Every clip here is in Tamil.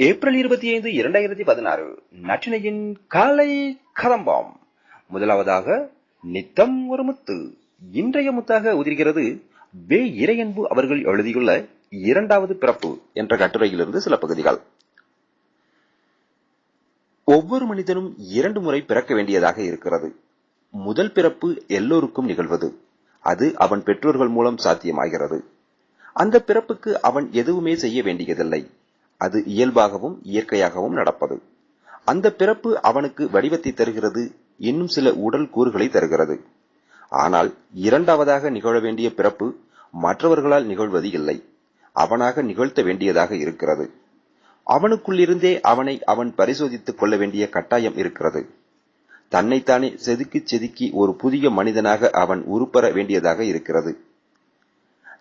ஏப்ரல் 25, 2016 நற்றினையின் காலை கதம்பம். முதலாவதாக நித்தம் ஒரு முத்து. இன்றைய முத்தாக உதிர்கிறது வே. இறையன்பு அவர்கள் எழுதியுள்ள இரண்டாவது பிறப்பு என்ற கட்டுரையிலிருந்து சில பகுதிகள். ஒவ்வொரு மனிதனும் 2 முறை பிறக்க வேண்டியதாக இருக்கிறது. முதல் பிறப்பு எல்லோருக்கும் நிகழ்வது. அது அவன் பெற்றோர்கள் மூலம் சாத்தியமாகிறது. அந்த பிறப்புக்கு அவன் எதுவுமே செய்ய வேண்டியதில்லை. அது இயல்பாகவும் இயற்கையாகவும் நடப்பது. அந்த பிறப்பு அவனுக்கு வடிவத்தை தருகிறது, இன்னும் சில உடல் கூறுகளை தருகிறது. ஆனால் இரண்டாவதாக நிகழ வேண்டிய பிறப்பு மற்றவர்களால் நிகழ்வது இல்லை, அவனாக நிகழ்த்த வேண்டியதாக இருக்கிறது. அவனுக்குள்ளிருந்தே அவனை அவன் பரிசோதித்துக் கொள்ள வேண்டிய கட்டாயம் இருக்கிறது. தன்னைத்தானே செதுக்கி செதுக்கி ஒரு புதிய மனிதனாக அவன் உருப்பெற வேண்டியதாக இருக்கிறது.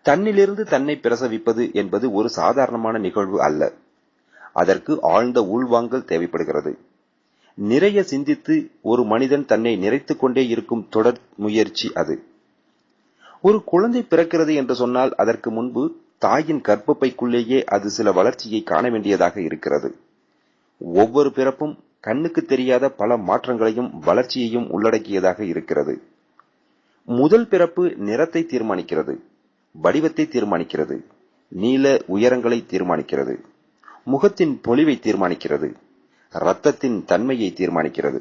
தன்னிலிருந்து தன்னை பிரசவிப்பது என்பது ஒரு சாதாரணமான நிகழ்வு அல்ல. அதற்கு ஆழ்ந்த உள்வாங்கல் தேவைப்படுகிறது. நிறைய சிந்தித்து ஒரு மனிதன் தன்னை நிறைத்துக் கொண்டே இருக்கும் தொடர் முயற்சி அது. ஒரு குழந்தை பிறக்கிறது என்று சொன்னால் அதற்கு முன்பு தாயின் கர்ப்பப்பைக்குள்ளேயே அது சில வளர்ச்சியை காண வேண்டியதாக இருக்கிறது. ஒவ்வொரு பிறப்பும் கண்ணுக்கு தெரியாத பல மாற்றங்களையும் வளர்ச்சியையும் உள்ளடக்கியதாக இருக்கிறது. முதல் பிறப்பு நிறத்தை தீர்மானிக்கிறது, வடிவத்தை தீர்மானிக்கிறது, நீள உயரங்களை தீர்மானிக்கிறது, முகத்தின் பொலிவை தீர்மானிக்கிறது, இரத்தத்தின் தன்மையை தீர்மானிக்கிறது.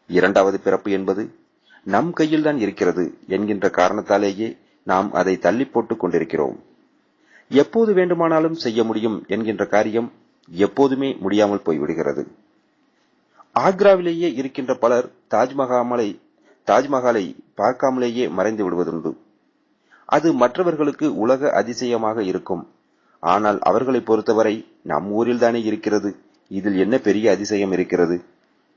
இரண்டாவது பிறப்பு என்பது நம் கையில்தான் இருக்கிறது என்கின்ற காரணத்தாலேயே நாம் அதை தள்ளி போட்டுக் கொண்டிருக்கிறோம். எப்போது வேண்டுமானாலும் செய்ய முடியும் என்கின்ற காரியம் எப்போதுமே முடியாமல் போய்விடுகிறது. ஆக்ராவிலேயே இருக்கின்ற பலர் தாஜ்மஹாலை பார்க்காமலேயே மறைந்து விடுவதுண்டு. அது மற்றவர்களுக்கு உலக அதிசயமாக இருக்கும். ஆனால் அவர்களை பொறுத்தவரை நம் ஊரில் தானே இருக்கிறது, இதில் என்ன பெரிய அதிசயம் இருக்கிறது,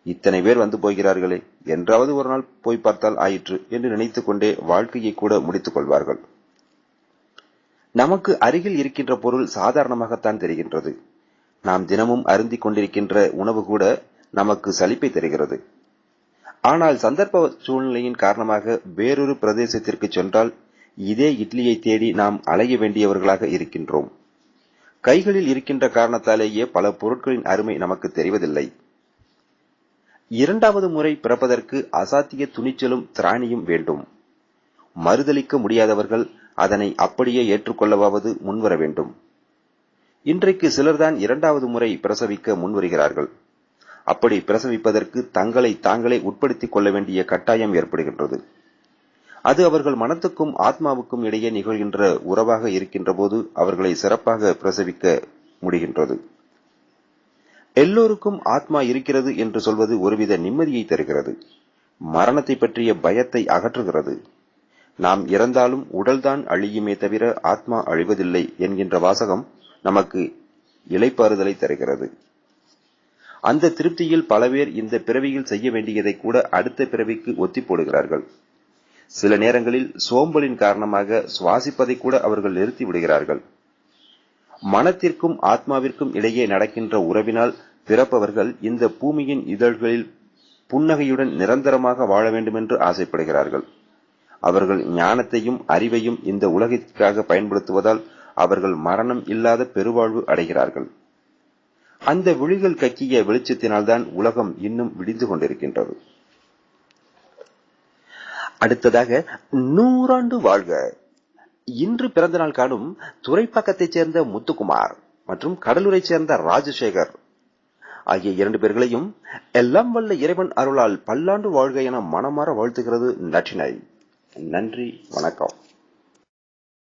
இத்தனை பேர் வந்து போகிறார்களே, என்றாவது ஒரு நாள் போய் பார்த்தால் ஆயிற்று என்று நினைத்துக் கொண்டே வாழ்க்கையை கூட முடித்துக் கொள்வார்கள். நமக்கு அருகில் இருக்கின்ற பொருள் சாதாரணமாகத்தான் தெரிகின்றது. நாம் தினமும் அருந்திக் கொண்டிருக்கின்ற உணவு கூட நமக்கு சலிப்பை தருகிறது. ஆனால் சந்தர்ப்ப சூழ்நிலையின் காரணமாக வேறொரு பிரதேசத்திற்கு சென்றால் இதே இட்லியை தேடி நாம் அலைய வேண்டியவர்களாக இருக்கின்றோம். கைகளில் இருக்கின்ற காரணத்தாலேயே பல பொருட்களின் அருமை நமக்கு தெரிவதில்லை. இரண்டாவது முறை பிறப்பதற்கு அசாத்திய துணிச்சலும் திராணியும் வேண்டும். மறுதலிக்க முடியாதவர்கள் அதனை அப்படியே ஏற்றுக்கொள்ளவாவது முன்வர வேண்டும். இன்றைக்கு சிலர்தான் இரண்டாவது முறை பிரசவிக்க முன்வருகிறார்கள். அப்படி பிரசவிப்பதற்கு தங்களை தாங்களே உட்படுத்திக் கொள்ள வேண்டிய கட்டாயம் ஏற்படுகின்றது. அது அவர்கள் மனத்துக்கும் ஆத்மாவுக்கும் இடையே நிகழ்கின்ற உறவாக இருக்கின்ற போது அவர்களை சிறப்பாக பிரசவிக்க முடிகின்றது. எல்லோருக்கும் ஆத்மா இருக்கிறது என்று சொல்வது ஒருவித நிம்மதியை தருகிறது. மரணத்தை பற்றிய பயத்தை அகற்றுகிறது. நாம் இறந்தாலும் உடல்தான் அழியுமே தவிர ஆத்மா அழிவதில்லை என்கின்ற வாசகம் நமக்கு இளைப்பாறுதலை தருகிறது. அந்த திருப்தியில் பல பேர் இந்த பிறவியில் செய்ய வேண்டியதை கூட அடுத்த பிறவிக்கு ஒத்தி போடுகிறார்கள். சில நேரங்களில் சோம்பலின் காரணமாக சுவாசிப்பதை கூட அவர்கள் நிறுத்தி விடுகிறார்கள். மனத்திற்கும் ஆத்மாவிற்கும் இடையே நடக்கின்ற உறவினால் பிறப்பவர்கள் இந்த பூமியின் இதழ்களில் புன்னகையுடன் நிரந்தரமாக வாழ வேண்டுமென்று ஆசைப்படுகிறார்கள். அவர்கள் ஞானத்தையும் அறிவையும் இந்த உலகிற்காக பயன்படுத்துவதால் அவர்கள் மரணம் இல்லாத பெருவாழ்வு அடைகிறார்கள். அந்த விழிகள் கக்கிய வெளிச்சத்தினால்தான் உலகம் இன்னும் விடிந்து கொண்டிருக்கின்றது. அடுத்ததாக 100 ஆண்டு வாழ்க. இன்று பிறந்த நாள் காணும் துறைப்பாக்கத்தைச் சேர்ந்த முத்துக்குமார் மற்றும் கடலூரைச் சேர்ந்த ராஜசேகர் ஆகிய 2 பேர்களையும் எல்லாம் வல்ல இறைவன் அருளால் பல்லாண்டு வாழ்க என மனமாற வாழ்த்துகிறது நற்றினை. நன்றி, வணக்கம்.